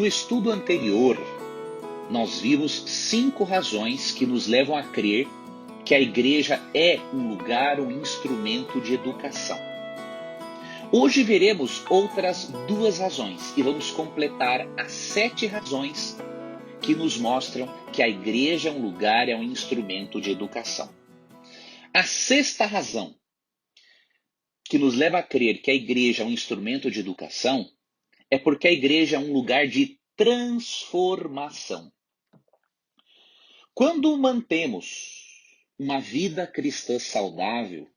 No estudo anterior, nós vimos 5 razões que nos levam a crer que a igreja é um lugar, um instrumento de educação. Hoje veremos outras 2 razões e vamos completar as 7 razões que nos mostram que a igreja é um lugar, é um instrumento de educação. A 6ª razão que nos leva a crer que a igreja é um instrumento de educação é porque a igreja é um lugar de transformação. Quando mantemos uma vida cristã saudável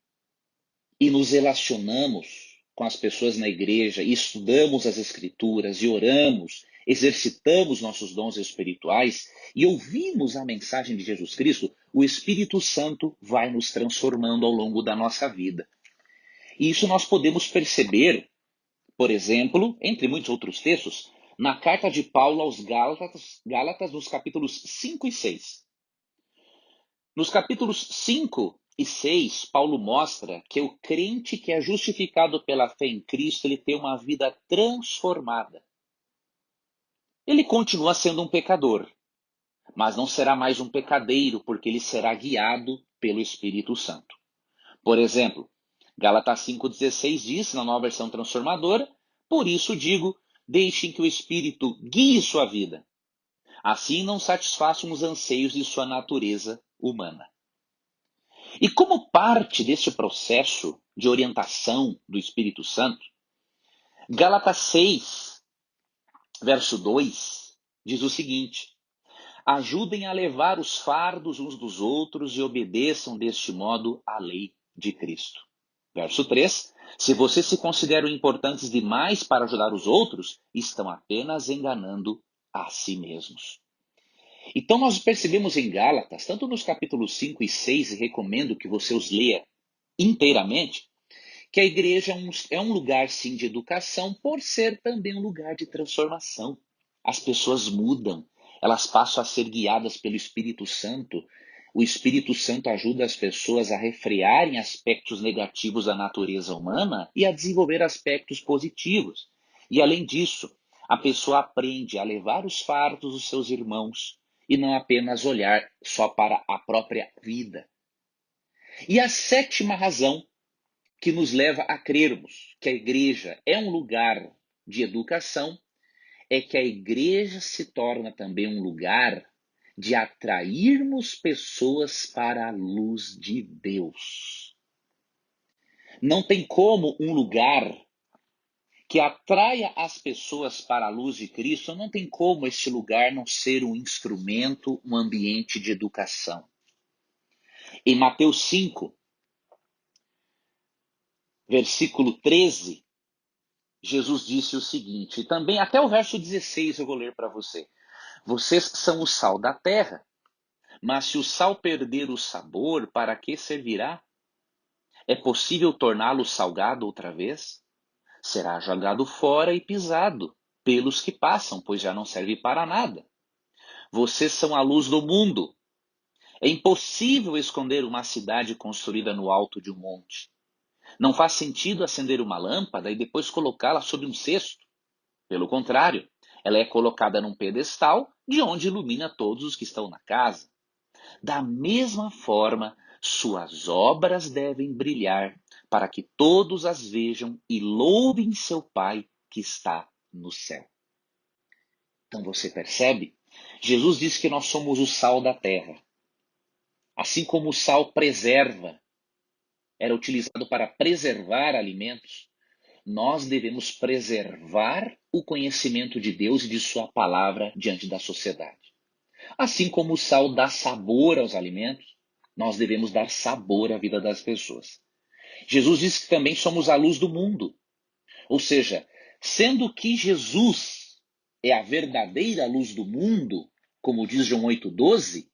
e nos relacionamos com as pessoas na igreja, e estudamos as escrituras e oramos, exercitamos nossos dons espirituais e ouvimos a mensagem de Jesus Cristo, o Espírito Santo vai nos transformando ao longo da nossa vida. E isso nós podemos perceber, por exemplo, entre muitos outros textos, na carta de Paulo aos Gálatas, nos capítulos 5 e 6. Nos capítulos 5 e 6, Paulo mostra que o crente que é justificado pela fé em Cristo, ele tem uma vida transformada. Ele continua sendo um pecador, mas não será mais um pecadeiro, porque ele será guiado pelo Espírito Santo. Por exemplo, Gálatas 5,16 diz, na nova versão transformadora, por isso digo, deixem que o Espírito guie sua vida. Assim não satisfaçam os anseios de sua natureza humana. E como parte deste processo de orientação do Espírito Santo, Gálatas 6, verso 2, diz o seguinte: ajudem a levar os fardos uns dos outros e obedeçam deste modo à lei de Cristo. Verso 3, se vocês se consideram importantes demais para ajudar os outros, estão apenas enganando a si mesmos. Então nós percebemos em Gálatas, tanto nos capítulos 5 e 6, e recomendo que você os leia inteiramente, que a igreja é um lugar sim de educação, por ser também um lugar de transformação. As pessoas mudam, elas passam a ser guiadas pelo Espírito Santo. O Espírito Santo ajuda as pessoas a refrearem aspectos negativos da natureza humana e a desenvolver aspectos positivos. E além disso, a pessoa aprende a levar os fardos dos seus irmãos e não apenas olhar só para a própria vida. E a 7ª razão que nos leva a crermos que a igreja é um lugar de educação é que a igreja se torna também um lugar de atrairmos pessoas para a luz de Deus. Não tem como um lugar que atraia as pessoas para a luz de Cristo, não tem como este lugar não ser um instrumento, um ambiente de educação. Em Mateus 5, versículo 13, Jesus disse o seguinte, e também até o verso 16 eu vou ler para você. Vocês são o sal da terra, mas se o sal perder o sabor, para que servirá? É possível torná-lo salgado outra vez? Será jogado fora e pisado pelos que passam, pois já não serve para nada. Vocês são a luz do mundo. É impossível esconder uma cidade construída no alto de um monte. Não faz sentido acender uma lâmpada e depois colocá-la sob um cesto. Pelo contrário, ela é colocada num pedestal de onde ilumina todos os que estão na casa. Da mesma forma, suas obras devem brilhar para que todos as vejam e louvem seu Pai que está no céu. Então você percebe? Jesus diz que nós somos o sal da terra. Assim como o sal preserva, era utilizado para preservar alimentos, nós devemos preservar o conhecimento de Deus e de sua palavra diante da sociedade. Assim como o sal dá sabor aos alimentos, nós devemos dar sabor à vida das pessoas. Jesus diz que também somos a luz do mundo. Ou seja, sendo que Jesus é a verdadeira luz do mundo, como diz João 8,12,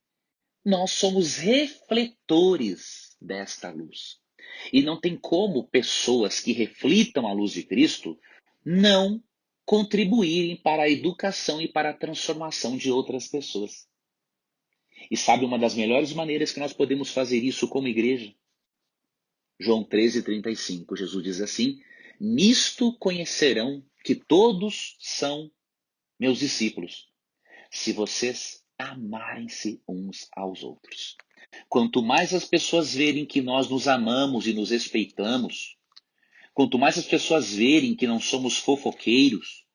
nós somos refletores desta luz. E não tem como pessoas que reflitam a luz de Cristo não contribuírem para a educação e para a transformação de outras pessoas. E sabe uma das melhores maneiras que nós podemos fazer isso como igreja? João 13,35, Jesus diz assim, nisto conhecerão que todos são meus discípulos, se vocês amarem-se uns aos outros. Quanto mais as pessoas verem que nós nos amamos e nos respeitamos, quanto mais as pessoas verem que não somos fofoqueiros,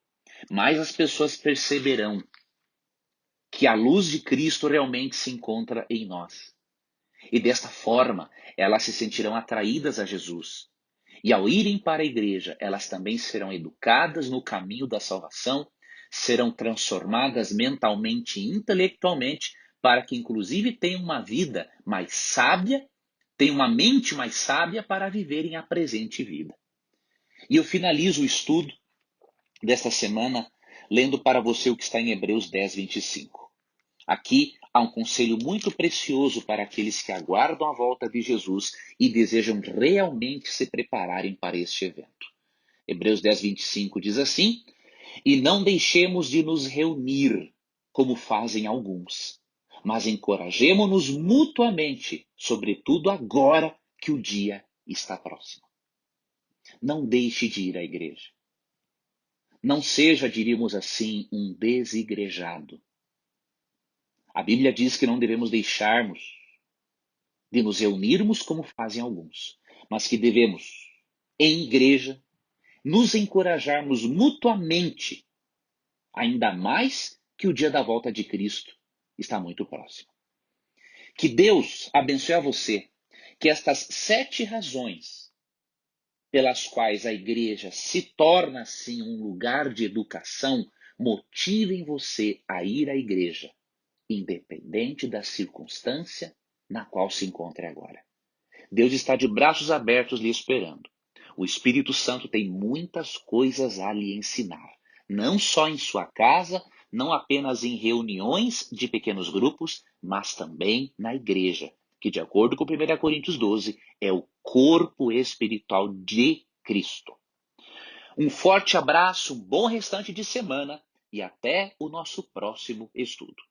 mais as pessoas perceberão que a luz de Cristo realmente se encontra em nós. E desta forma, elas se sentirão atraídas a Jesus. E ao irem para a igreja, elas também serão educadas no caminho da salvação, serão transformadas mentalmente e intelectualmente, para que inclusive tenham uma vida mais sábia, tenham uma mente mais sábia para viverem a presente vida. E eu finalizo o estudo desta semana lendo para você o que está em Hebreus 10, 25. Aqui há um conselho muito precioso para aqueles que aguardam a volta de Jesus e desejam realmente se prepararem para este evento. Hebreus 10, 25 diz assim: E não deixemos de nos reunir, como fazem alguns, mas encorajemo-nos mutuamente, sobretudo agora que o dia está próximo. Não deixe de ir à igreja. Não seja, diríamos assim, um desigrejado. A Bíblia diz que não devemos deixarmos de nos reunirmos como fazem alguns, mas que devemos, em igreja, nos encorajarmos mutuamente, ainda mais que o dia da volta de Cristo está muito próximo. Que Deus abençoe a você, que estas 7 razões pelas quais a igreja se torna assim um lugar de educação motivem você a ir à igreja, independente da circunstância na qual se encontre agora. Deus está de braços abertos lhe esperando. O Espírito Santo tem muitas coisas a lhe ensinar, não só em sua casa, não apenas em reuniões de pequenos grupos, mas também na igreja, que, de acordo com 1 Coríntios 12, é o corpo espiritual de Cristo. Um forte abraço, um bom restante de semana e até o nosso próximo estudo.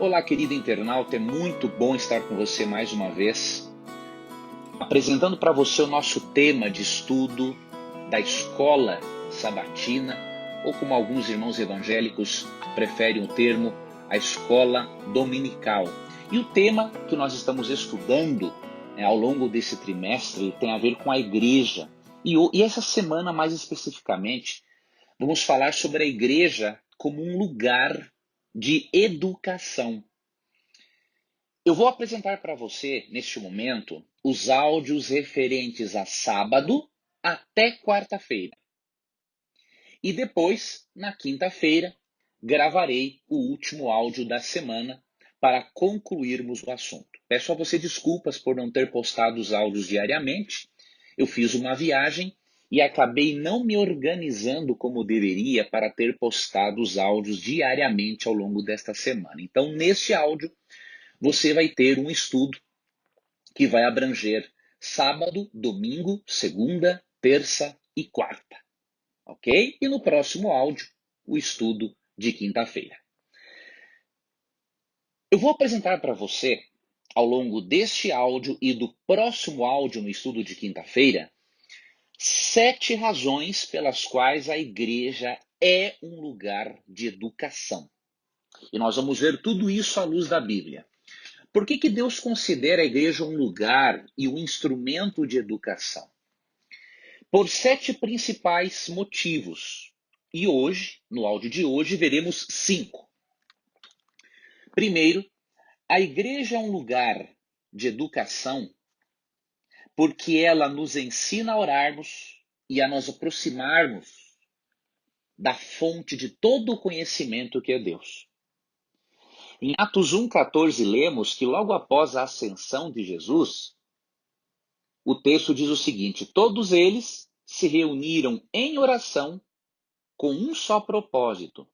Olá, querido internauta, é muito bom estar com você mais uma vez, apresentando para você o nosso tema de estudo da escola sabatina, ou como alguns irmãos evangélicos preferem o termo, a escola dominical. E o tema que nós estamos estudando ao longo desse trimestre tem a ver com a igreja. E essa semana, mais especificamente, vamos falar sobre a igreja como um lugar de educação. Eu vou apresentar para você, neste momento, os áudios referentes a sábado até quarta-feira. E depois, na quinta-feira, gravarei o último áudio da semana para concluirmos o assunto. Peço a você desculpas por não ter postado os áudios diariamente. Eu fiz uma viagem e acabei não me organizando como deveria para ter postado os áudios diariamente ao longo desta semana. Então, neste áudio, você vai ter um estudo que vai abranger sábado, domingo, segunda, terça e quarta. Ok? E no próximo áudio, o estudo de quinta-feira. Eu vou apresentar para você, ao longo deste áudio e do próximo áudio no estudo de quinta-feira, 7 razões pelas quais a igreja é um lugar de educação. E nós vamos ver tudo isso à luz da Bíblia. Por que Deus considera a igreja um lugar e um instrumento de educação? Por 7 principais motivos. E hoje, no áudio de hoje, veremos 5. Primeiro, a igreja é um lugar de educação porque ela nos ensina a orarmos e a nos aproximarmos da fonte de todo o conhecimento que é Deus. Em Atos 1,14 lemos que logo após a ascensão de Jesus, o texto diz o seguinte: todos eles se reuniram em oração com um só propósito,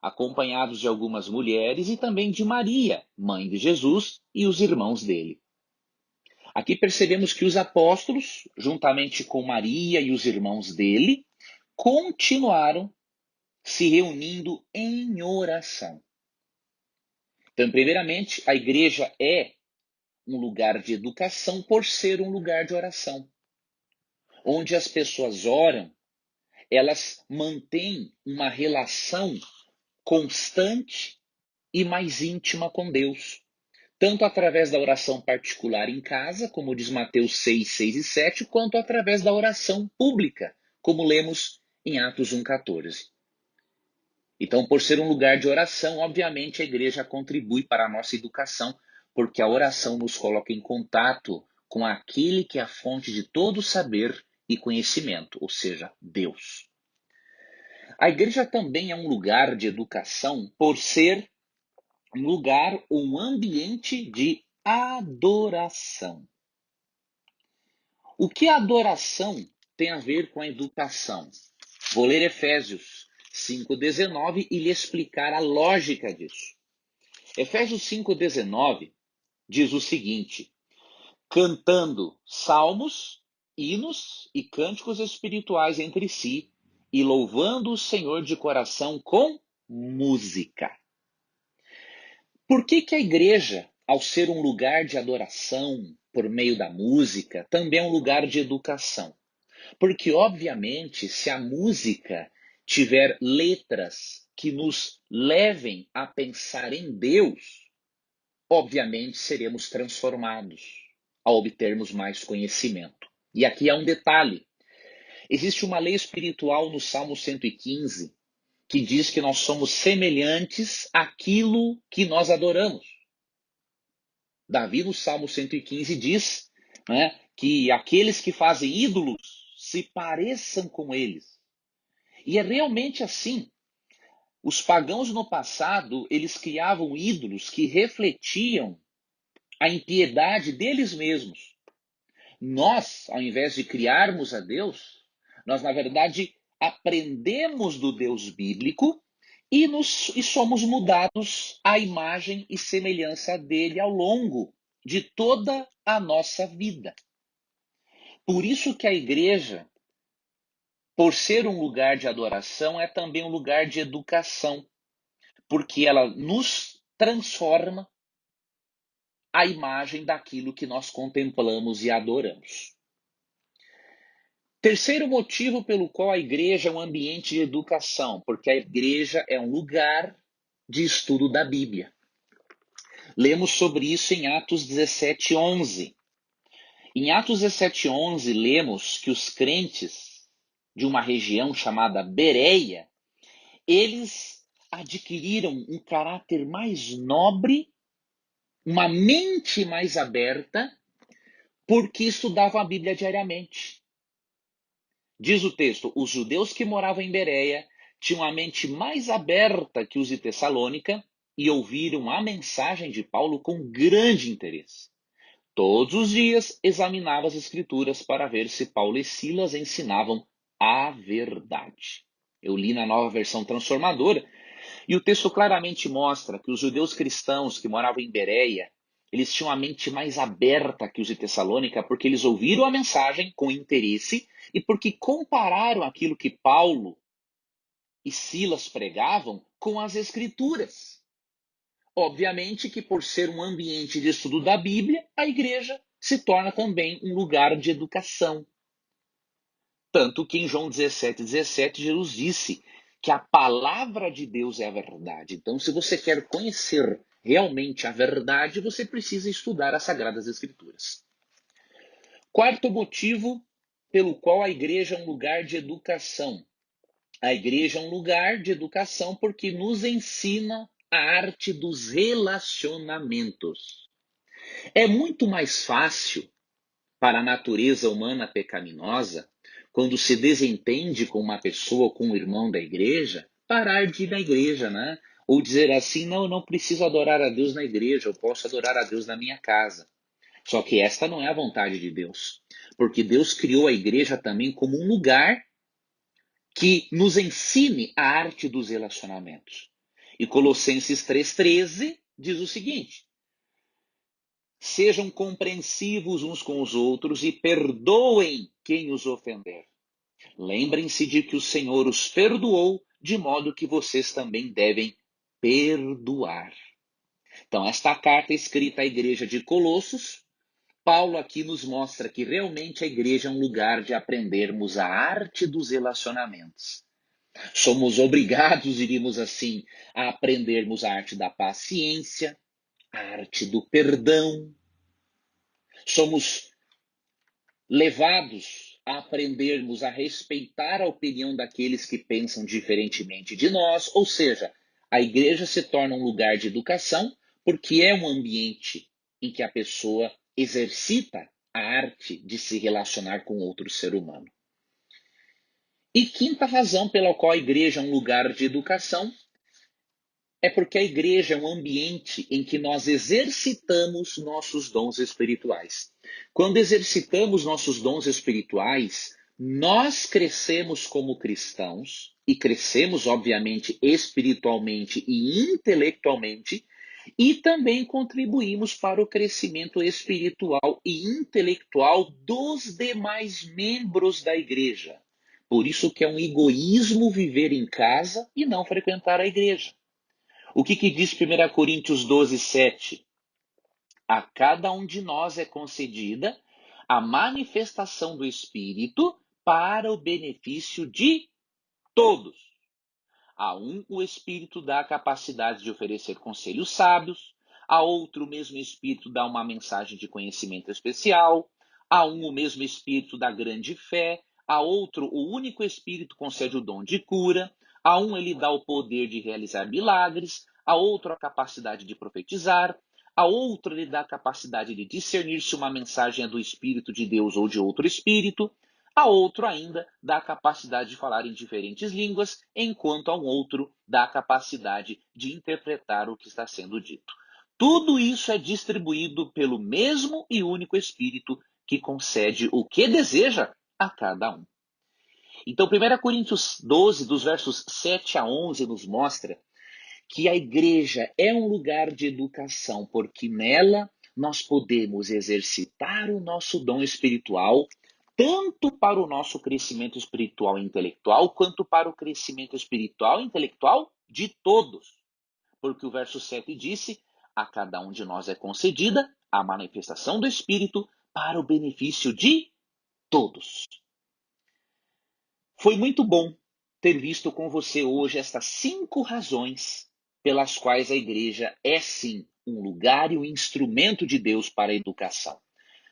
acompanhados de algumas mulheres e também de Maria, mãe de Jesus, e os irmãos dele. Aqui percebemos que os apóstolos, juntamente com Maria e os irmãos dele, continuaram se reunindo em oração. Então, primeiramente, a igreja é um lugar de educação por ser um lugar de oração. Onde as pessoas oram, elas mantêm uma relação constante e mais íntima com Deus. Tanto através da oração particular em casa, como diz Mateus 6, 6 e 7, quanto através da oração pública, como lemos em Atos 1,14. Então, por ser um lugar de oração, obviamente a igreja contribui para a nossa educação, porque a oração nos coloca em contato com aquele que é a fonte de todo saber e conhecimento, ou seja, Deus. A igreja também é um lugar de educação por ser um lugar, um ambiente de adoração. O que a adoração tem a ver com a educação? Vou ler Efésios 5,19 e lhe explicar a lógica disso. Efésios 5,19 diz o seguinte: cantando salmos, hinos e cânticos espirituais entre si e louvando o Senhor de coração com música. Por que a igreja, ao ser um lugar de adoração por meio da música, também é um lugar de educação? Porque, obviamente, se a música tiver letras que nos levem a pensar em Deus, obviamente seremos transformados ao obtermos mais conhecimento. E aqui há um detalhe. Existe uma lei espiritual no Salmo 115 que diz que nós somos semelhantes àquilo que nós adoramos. Davi, no Salmo 115, diz, né, que aqueles que fazem ídolos se pareçam com eles. E é realmente assim. Os pagãos no passado, eles criavam ídolos que refletiam a impiedade deles mesmos. Nós, ao invés de criarmos a Deus, nós, na verdade, aprendemos do Deus bíblico e somos mudados à imagem e semelhança dele ao longo de toda a nossa vida. Por isso que a igreja, por ser um lugar de adoração, é também um lugar de educação, porque ela nos transforma à imagem daquilo que nós contemplamos e adoramos. Terceiro motivo pelo qual a igreja é um ambiente de educação, porque a igreja é um lugar de estudo da Bíblia. Lemos sobre isso em Atos 17:11. Em Atos 17:11, lemos que os crentes de uma região chamada Bereia, eles adquiriram um caráter mais nobre, uma mente mais aberta, porque estudavam a Bíblia diariamente. Diz o texto, os judeus que moravam em Bereia tinham a mente mais aberta que os de Tessalônica e ouviram a mensagem de Paulo com grande interesse. Todos os dias examinavam as escrituras para ver se Paulo e Silas ensinavam a verdade. Eu li na Nova Versão Transformadora e o texto claramente mostra que os judeus cristãos que moravam em Bereia, eles tinham a mente mais aberta que os de Tessalônica, porque eles ouviram a mensagem com interesse e porque compararam aquilo que Paulo e Silas pregavam com as Escrituras. Obviamente que por ser um ambiente de estudo da Bíblia, a igreja se torna também um lugar de educação. Tanto que em João 17:17, Jesus disse que a palavra de Deus é a verdade. Então, se você quer conhecer realmente a verdade, você precisa estudar as Sagradas Escrituras. Quarto motivo pelo qual a igreja é um lugar de educação. A igreja é um lugar de educação porque nos ensina a arte dos relacionamentos. É muito mais fácil para a natureza humana pecaminosa, quando se desentende com uma pessoa, com um irmão da igreja, parar de ir na igreja, né? Ou dizer assim, não, eu não preciso adorar a Deus na igreja, eu posso adorar a Deus na minha casa. Só que esta não é a vontade de Deus. Porque Deus criou a igreja também como um lugar que nos ensine a arte dos relacionamentos. E Colossenses 3,13 diz o seguinte: Sejam compreensivos uns com os outros e perdoem quem os ofender. Lembrem-se de que o Senhor os perdoou, de modo que vocês também devem perdoar. Então, esta carta é escrita à igreja de Colossos. Paulo aqui nos mostra que realmente a igreja é um lugar de aprendermos a arte dos relacionamentos. Somos obrigados, diríamos assim, a aprendermos a arte da paciência, a arte do perdão. Somos levados a aprendermos a respeitar a opinião daqueles que pensam diferentemente de nós, ou seja, a igreja se torna um lugar de educação porque é um ambiente em que a pessoa exercita a arte de se relacionar com outro ser humano. E quinta razão pela qual a igreja é um lugar de educação é porque a igreja é um ambiente em que nós exercitamos nossos dons espirituais. Quando exercitamos nossos dons espirituais, nós crescemos como cristãos, e crescemos, obviamente, espiritualmente e intelectualmente, e também contribuímos para o crescimento espiritual e intelectual dos demais membros da igreja. Por isso que é um egoísmo viver em casa e não frequentar a igreja. O que diz 1 Coríntios 12, 7? A cada um de nós é concedida a manifestação do Espírito para o benefício de todos. A um, o Espírito dá a capacidade de oferecer conselhos sábios. A outro, o mesmo Espírito dá uma mensagem de conhecimento especial. A um, o mesmo Espírito dá grande fé. A outro, o único Espírito concede o dom de cura. A um, ele dá o poder de realizar milagres. A outro, a capacidade de profetizar. A outro, ele dá a capacidade de discernir se uma mensagem é do Espírito de Deus ou de outro Espírito. A outro ainda dá a capacidade de falar em diferentes línguas, enquanto a um outro dá a capacidade de interpretar o que está sendo dito. Tudo isso é distribuído pelo mesmo e único Espírito que concede o que deseja a cada um. Então, 1 Coríntios 12, dos versos 7 a 11, nos mostra que a igreja é um lugar de educação, porque nela nós podemos exercitar o nosso dom espiritual, tanto para o nosso crescimento espiritual e intelectual, quanto para o crescimento espiritual e intelectual de todos. Porque o verso 7 disse: a cada um de nós é concedida a manifestação do Espírito para o benefício de todos. Foi muito bom ter visto com você hoje estas 5 razões pelas quais a igreja é sim um lugar e um instrumento de Deus para a educação.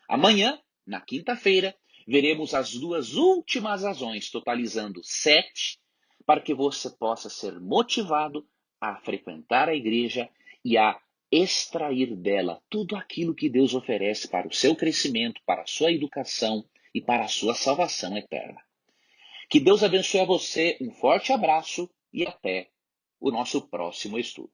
Amanhã, na quinta-feira, veremos as 2 últimas razões, totalizando 7, para que você possa ser motivado a frequentar a igreja e a extrair dela tudo aquilo que Deus oferece para o seu crescimento, para a sua educação e para a sua salvação eterna. Que Deus abençoe a você, um forte abraço e até o nosso próximo estudo.